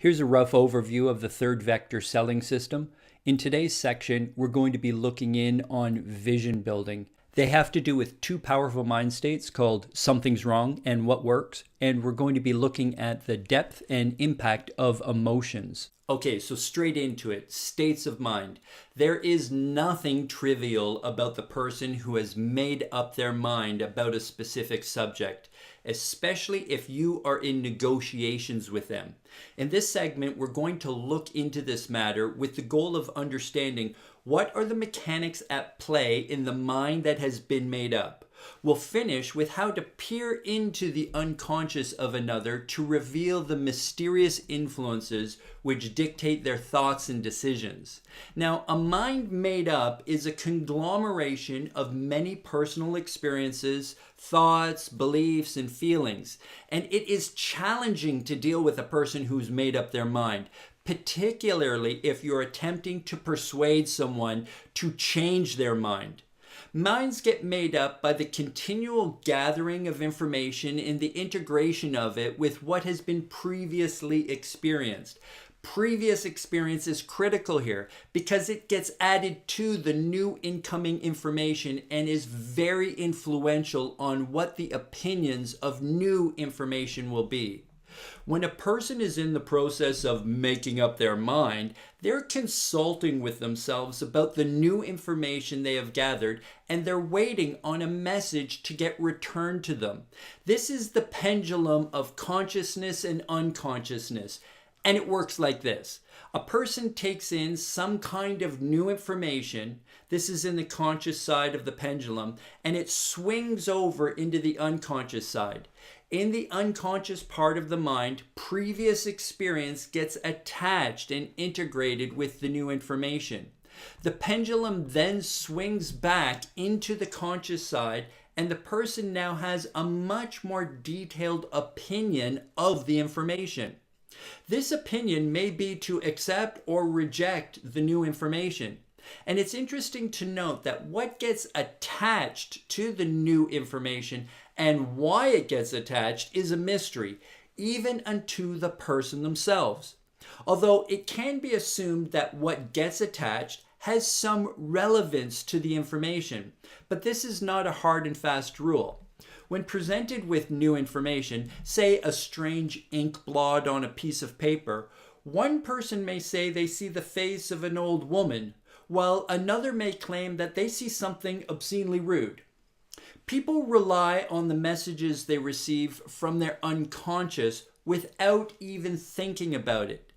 Here's a rough overview of the third vector selling system. In today's section, we're going to be looking in on vision building. They have to do with two powerful mind states called something's wrong and what works, and we're going to be looking at the depth and impact of emotions. Okay, so straight into it, states of mind. There is nothing trivial about the person who has made up their mind about a specific subject, especially if you are in negotiations with them. In this segment, we're going to look into this matter with the goal of understanding what are the mechanics at play in the mind that has been made up. We'll finish with how to peer into the unconscious of another to reveal the mysterious influences which dictate their thoughts and decisions. Now, a mind made up is a conglomeration of many personal experiences, thoughts, beliefs, and feelings. And it is challenging to deal with a person who's made up their mind, particularly if you're attempting to persuade someone to change their mind. Minds get made up by the continual gathering of information and the integration of it with what has been previously experienced. Previous experience is critical here because it gets added to the new incoming information and is very influential on what the opinions of new information will be. When a person is in the process of making up their mind, they're consulting with themselves about the new information they have gathered, and they're waiting on a message to get returned to them. This is the pendulum of consciousness and unconsciousness, and it works like this. A person takes in some kind of new information. This is in the conscious side of the pendulum, and it swings over into the unconscious side. In the unconscious part of the mind, previous experience gets attached and integrated with the new information. The pendulum then swings back into the conscious side, and the person now has a much more detailed opinion of the information. This opinion may be to accept or reject the new information. And it's interesting to note that what gets attached to the new information and why it gets attached is a mystery, even unto the person themselves. Although it can be assumed that what gets attached has some relevance to the information, but this is not a hard and fast rule. When presented with new information, say a strange ink blot on a piece of paper, one person may say they see the face of an old woman, while another may claim that they see something obscenely rude. People rely on the messages they receive from their unconscious without even thinking about it.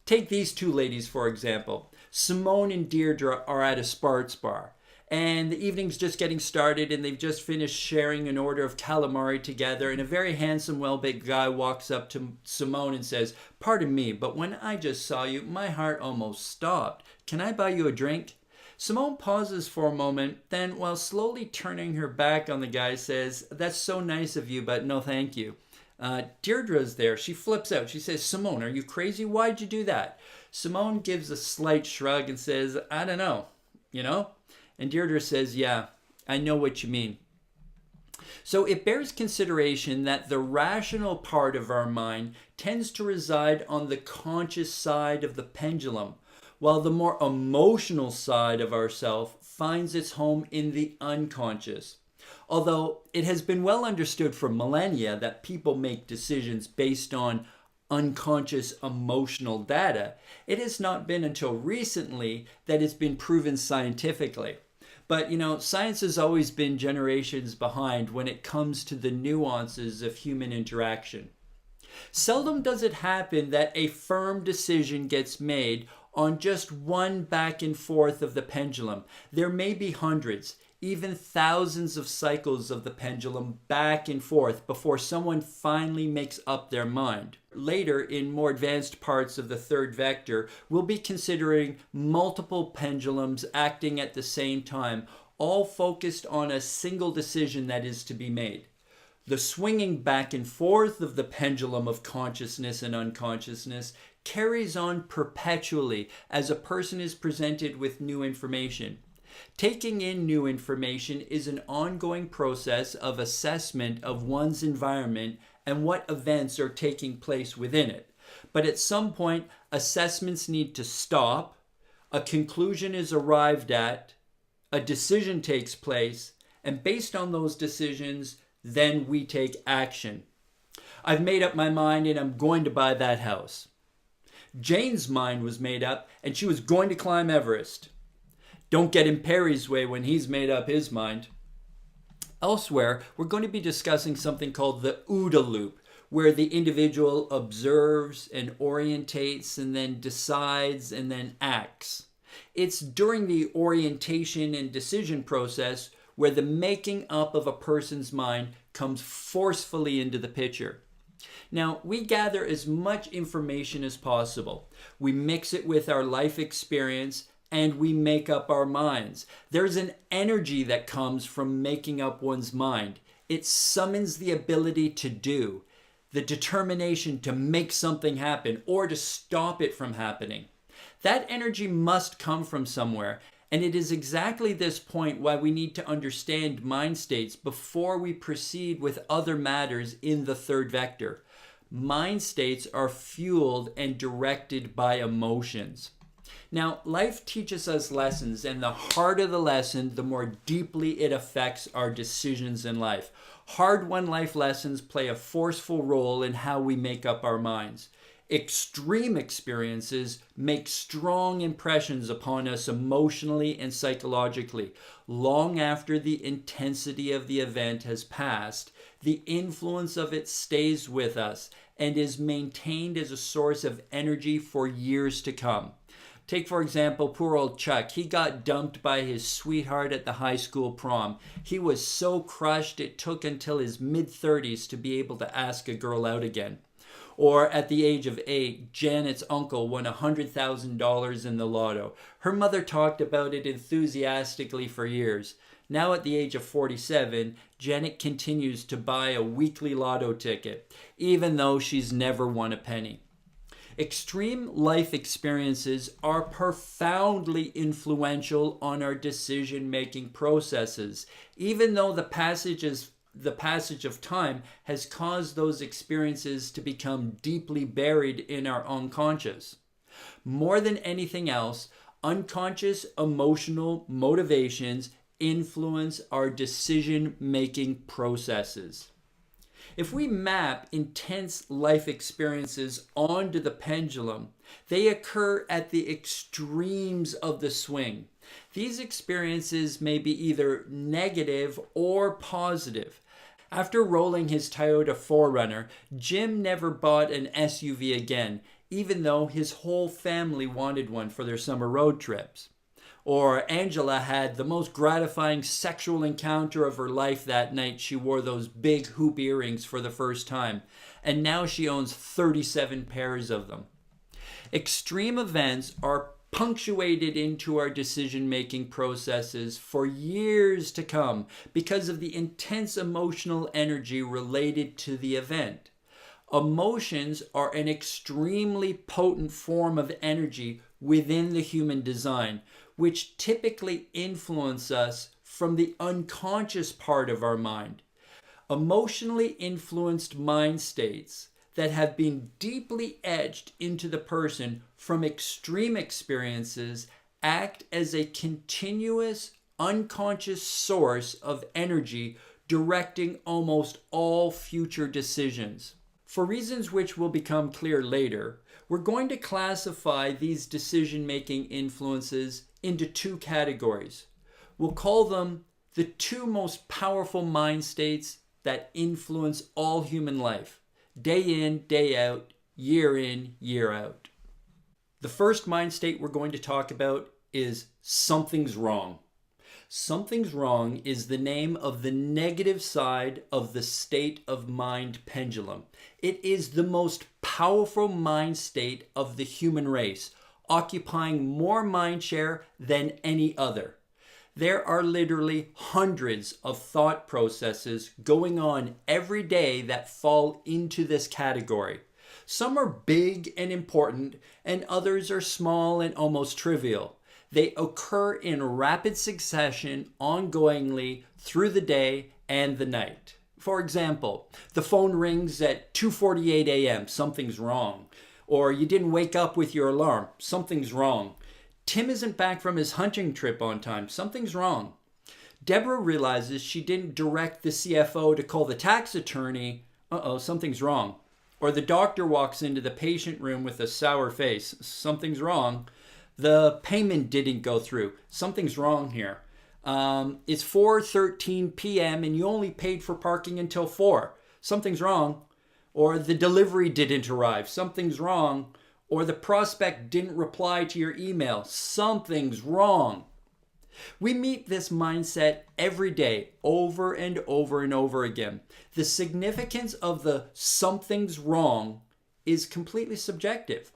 Take these two ladies, for example. Simone and Deirdre are at a sports bar, and the evening's just getting started, and they've just finished sharing an order of calamari together, and a very handsome, well-baked guy walks up to Simone and says, "Pardon me, but when I just saw you, my heart almost stopped. Can I buy you a drink?" Simone pauses for a moment, then, while slowly turning her back on the guy, says, "That's so nice of you, but no thank you." Deirdre's there. She flips out. She says, "Simone, are you crazy? Why'd you do that?" Simone gives a slight shrug and says, "I don't know, you know?" And Deirdre says, "Yeah, I know what you mean." So it bears consideration that the rational part of our mind tends to reside on the conscious side of the pendulum, while the more emotional side of ourself finds its home in the unconscious. Although it has been well understood for millennia that people make decisions based on unconscious emotional data, it has not been until recently that it's been proven scientifically. But, science has always been generations behind when it comes to the nuances of human interaction. Seldom does it happen that a firm decision gets made on just one back and forth of the pendulum. There may be hundreds, even thousands of cycles of the pendulum back and forth before someone finally makes up their mind. Later, in more advanced parts of the third vector, we'll be considering multiple pendulums acting at the same time, all focused on a single decision that is to be made. The swinging back and forth of the pendulum of consciousness and unconsciousness carries on perpetually as a person is presented with new information. Taking in new information is an ongoing process of assessment of one's environment and what events are taking place within it. But at some point, assessments need to stop, a conclusion is arrived at, a decision takes place, and based on those decisions, then we take action. I've made up my mind and I'm going to buy that house. Jane's mind was made up and she was going to climb Everest. Don't get in Perry's way when he's made up his mind. Elsewhere, we're going to be discussing something called the OODA loop, where the individual observes and orientates and then decides and then acts. It's during the orientation and decision process where the making up of a person's mind comes forcefully into the picture. Now, we gather as much information as possible. We mix it with our life experience and we make up our minds. There's an energy that comes from making up one's mind. It summons the ability to do, the determination to make something happen or to stop it from happening. That energy must come from somewhere, and it is exactly this point why we need to understand mind states before we proceed with other matters in the third vector. Mind states are fueled and directed by emotions. Now, life teaches us lessons, and the harder the lesson, the more deeply it affects our decisions in life. Hard-won life lessons play a forceful role in how we make up our minds. Extreme experiences make strong impressions upon us emotionally and psychologically. Long after the intensity of the event has passed, the influence of it stays with us and is maintained as a source of energy for years to come. Take, for example, poor old Chuck. He got dumped by his sweetheart at the high school prom. He was so crushed it took until his mid-30s to be able to ask a girl out again. Or at the age of 8, Janet's uncle won $100,000 in the lotto. Her mother talked about it enthusiastically for years. Now at the age of 47, Janet continues to buy a weekly lotto ticket, even though she's never won a penny. Extreme life experiences are profoundly influential on our decision-making processes, even though the passage of time has caused those experiences to become deeply buried in our unconscious. More than anything else, unconscious emotional motivations influence our decision-making processes. If we map intense life experiences onto the pendulum, they occur at the extremes of the swing. These experiences may be either negative or positive. After rolling his Toyota 4Runner, Jim never bought an SUV again, even though his whole family wanted one for their summer road trips. Or Angela had the most gratifying sexual encounter of her life that night. She wore those big hoop earrings for the first time, and now she owns 37 pairs of them. Extreme events are punctuated into our decision-making processes for years to come because of the intense emotional energy related to the event. Emotions are an extremely potent form of energy within the human design, which typically influence us from the unconscious part of our mind. Emotionally influenced mind states that have been deeply etched into the person from extreme experiences act as a continuous, unconscious source of energy directing almost all future decisions. For reasons which will become clear later, we're going to classify these decision-making influences into two categories. We'll call them the two most powerful mind states that influence all human life, day in, day out, year in, year out. The first mind state we're going to talk about is something's wrong. Something's wrong is the name of the negative side of the state of mind pendulum. It is the most powerful mind state of the human race, occupying more mind share than any other. There are literally hundreds of thought processes going on every day that fall into this category. Some are big and important, and others are small and almost trivial. They occur in rapid succession, ongoingly, through the day and the night. For example, the phone rings at 2:48 a.m., something's wrong. Or you didn't wake up with your alarm. Something's wrong. Tim isn't back from his hunting trip on time. Something's wrong. Deborah realizes she didn't direct the CFO to call the tax attorney. Uh-oh, something's wrong. Or the doctor walks into the patient room with a sour face. Something's wrong. The payment didn't go through. Something's wrong here. It's 4:13 p.m. and you only paid for parking until 4. Something's wrong. Or the delivery didn't arrive. Something's wrong. Or the prospect didn't reply to your email. Something's wrong. We meet this mindset every day, over and over and over again. The significance of the something's wrong is completely subjective.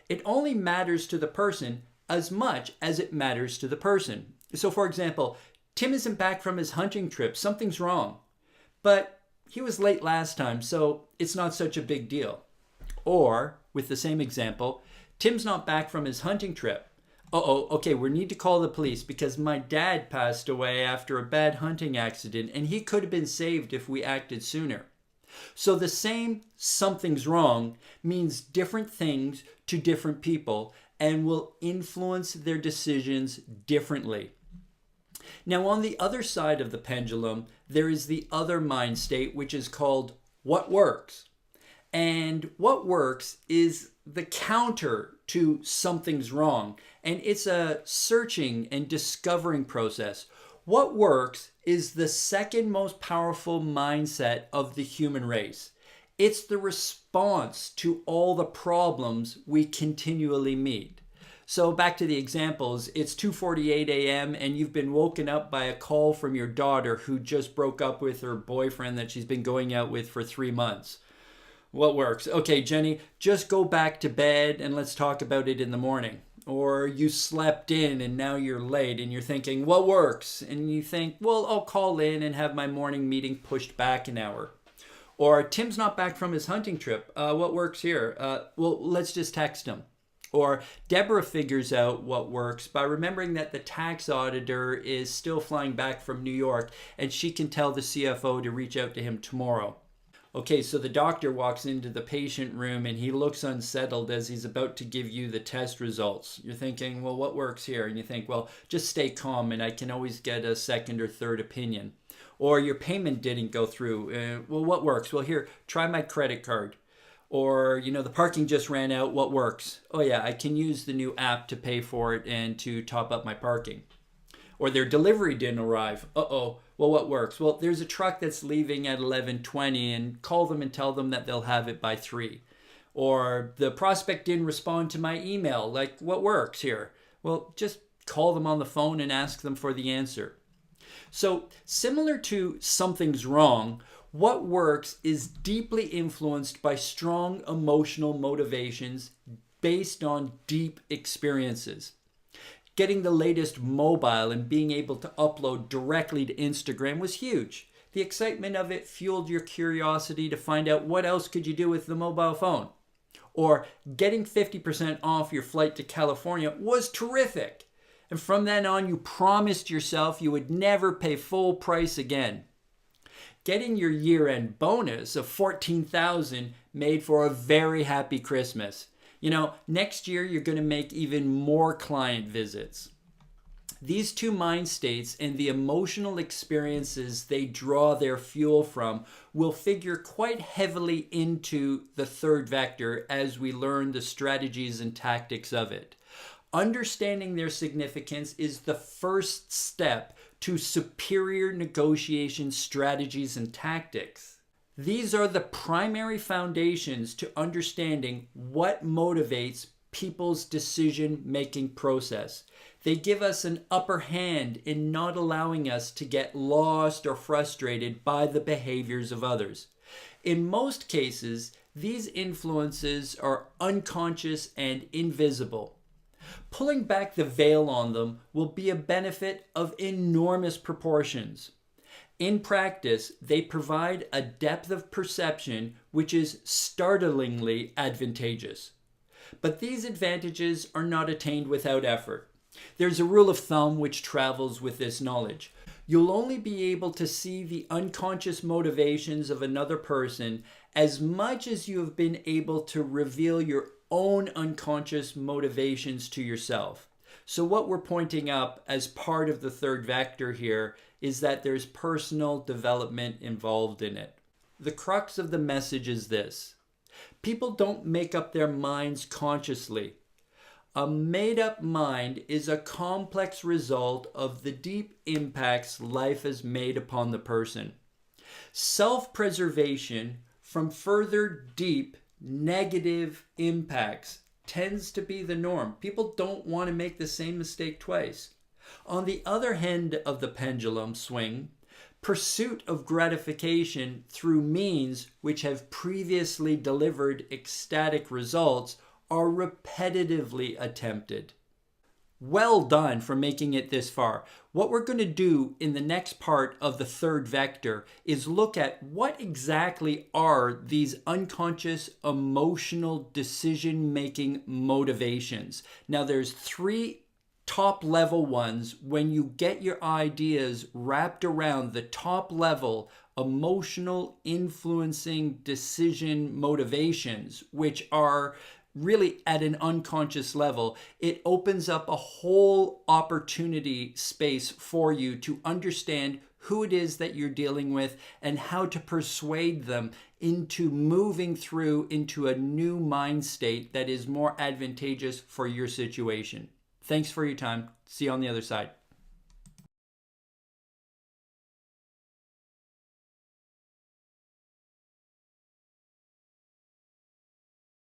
It only matters to the person as much as it matters to the person. So for example, Tim isn't back from his hunting trip. Something's wrong. But he was late last time, so it's not such a big deal. Or, with the same example, Tim's not back from his hunting trip. Okay, we need to call the police because my dad passed away after a bad hunting accident and he could have been saved if we acted sooner. So the same something's wrong means different things to different people and will influence their decisions differently. Now, on the other side of the pendulum, there is the other mind state, which is called what works. And what works is the counter to something's wrong. And it's a searching and discovering process. What works is the second most powerful mindset of the human race. It's the response to all the problems we continually meet. So back to the examples, it's 2:48 a.m. and you've been woken up by a call from your daughter who just broke up with her boyfriend that she's been going out with for 3 months. What works? Okay, Jenny, just go back to bed and let's talk about it in the morning. Or you slept in and now you're late and you're thinking, what works? And you think, well, I'll call in and have my morning meeting pushed back an hour. Or Tim's not back from his hunting trip. What works here? Well, let's just text him. Or Deborah figures out what works by remembering that the tax auditor is still flying back from New York and she can tell the CFO to reach out to him tomorrow. Okay, so the doctor walks into the patient room and he looks unsettled as he's about to give you the test results. You're thinking, well, what works here? And you think, well, just stay calm and I can always get a second or third opinion. Or your payment didn't go through. Well, what works? Well, here, try my credit card. Or, the parking just ran out. What works? Oh, yeah, I can use the new app to pay for it and to top up my parking. Or their delivery didn't arrive. Uh-oh. Well, what works? Well, there's a truck that's leaving at 11:20 and call them and tell them that they'll have it by 3. Or the prospect didn't respond to my email. Like, what works here? Well, just call them on the phone and ask them for the answer. So, similar to something's wrong, what works is deeply influenced by strong emotional motivations based on deep experiences. Getting the latest mobile and being able to upload directly to Instagram was huge. The excitement of it fueled your curiosity to find out what else could you do with the mobile phone. Or getting 50% off your flight to California was terrific. And from then on, you promised yourself you would never pay full price again. Getting your year-end bonus of $14,000 made for a very happy Christmas. Next year you're going to make even more client visits. These two mind states and the emotional experiences they draw their fuel from will figure quite heavily into the third vector as we learn the strategies and tactics of it. Understanding their significance is the first step to superior negotiation strategies and tactics. These are the primary foundations to understanding what motivates people's decision-making process. They give us an upper hand in not allowing us to get lost or frustrated by the behaviors of others. In most cases, these influences are unconscious and invisible. Pulling back the veil on them will be a benefit of enormous proportions. In practice, they provide a depth of perception which is startlingly advantageous. But these advantages are not attained without effort. There's a rule of thumb which travels with this knowledge. You'll only be able to see the unconscious motivations of another person as much as you have been able to reveal your own unconscious motivations to yourself. So what we're pointing up as part of the third vector here is that there's personal development involved in it. The crux of the message is this: people don't make up their minds consciously. A made-up mind is a complex result of the deep impacts life has made upon the person. Self-preservation from further deep negative impacts tends to be the norm. People don't want to make the same mistake twice. On the other end of the pendulum swing, pursuit of gratification through means which have previously delivered ecstatic results are repetitively attempted. Well done for making it this far. What we're going to do in the next part of the third vector is look at what exactly are these unconscious emotional decision-making motivations. Now there's three top level ones when you get your ideas wrapped around the top level emotional influencing decision motivations, which are really at an unconscious level. It opens up a whole opportunity space for you to understand who it is that you're dealing with and how to persuade them into moving through into a new mind state that is more advantageous for your situation. Thanks for your time. See you on the other side.